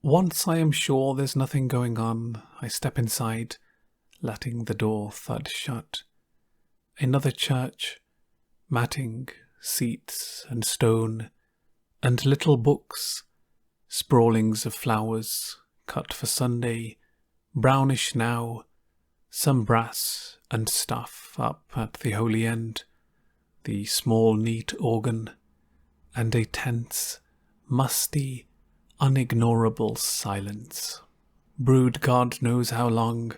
Once I am sure there's nothing going on, I step inside, letting the door thud shut. Another church, matting, seats and stone, and little books, sprawlings of flowers, cut for Sunday, brownish now, some brass and stuff up at the holy end, the small neat organ, and a tense, musty, unignorable silence. Brewed God knows how long.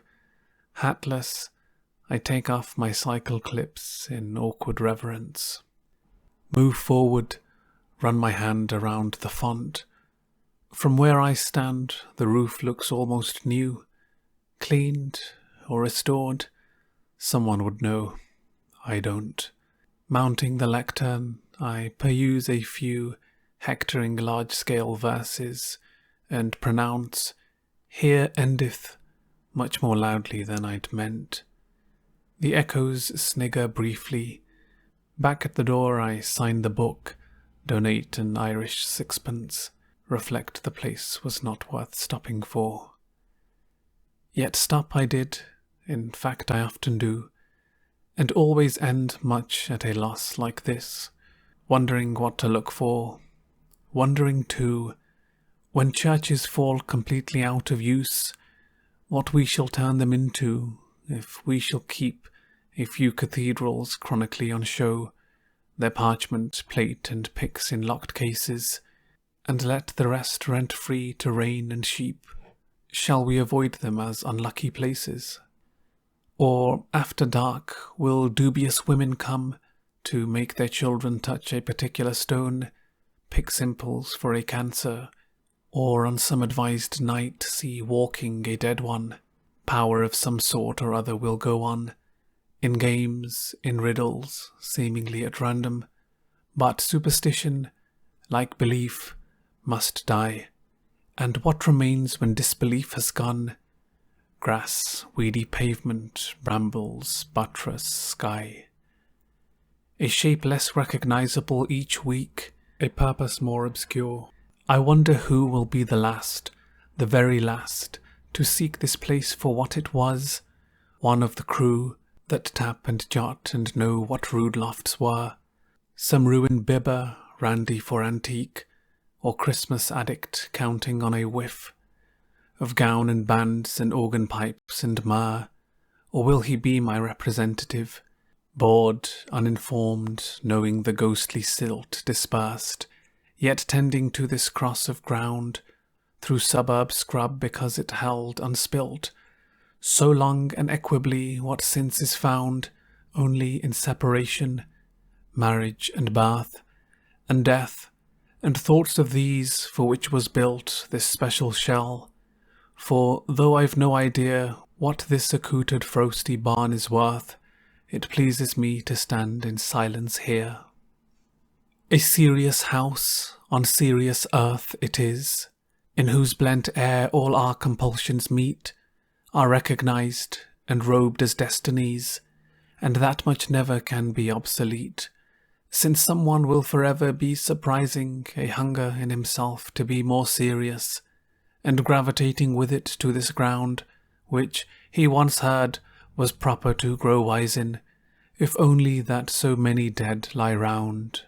Hatless, I take off my cycle clips in awkward reverence. Move forward, run my hand around the font. From where I stand, the roof looks almost new, cleaned or restored. Someone would know. I don't. Mounting the lectern, I peruse a few hectoring large-scale verses and pronounce "Here endeth" much more loudly than I'd meant. The echoes snigger briefly. Back at the door I sign the book, donate an Irish sixpence, reflect the place was not worth stopping for. Yet stop I did, in fact I often do, and always end much at a loss like this, wondering what to look for. Wondering too, when churches fall completely out of use, what we shall turn them into, if we shall keep a few cathedrals chronically on show, their parchment, plate and pyx in locked cases, and let the rest rent free to rain and sheep. Shall we avoid them as unlucky places? Or, after dark, will dubious women come to make their children touch a particular stone, pick simples for a cancer, or on some advised night see walking a dead one? Power of some sort or other will go on, in games, in riddles, seemingly at random, but superstition, like belief, must die, and what remains when disbelief has gone? Grass, weedy pavement, brambles, buttress, sky. A shape less recognizable each week, a purpose more obscure. I wonder who will be the last, the very last, to seek this place for what it was, one of the crew that tap and jot and know what rude lofts were, some ruined bibber, randy for antique, or Christmas addict counting on a whiff of gown and bands and organ pipes and myrrh, or will he be my representative, bored, uninformed, knowing the ghostly silt dispersed, yet tending to this cross of ground, through suburb scrub because it held unspilt, so long and equably what since is found only in separation, marriage and birth, and death, and thoughts of these for which was built this special shell. For though I've no idea what this accoutred frosty barn is worth, it pleases me to stand in silence here. A serious house on serious earth it is, in whose blent air all our compulsions meet, are recognized and robed as destinies, and that much never can be obsolete, since someone will forever be surprising a hunger in himself to be more serious, and gravitating with it to this ground, which he once heard was proper to grow wise in, if only that so many dead lie round.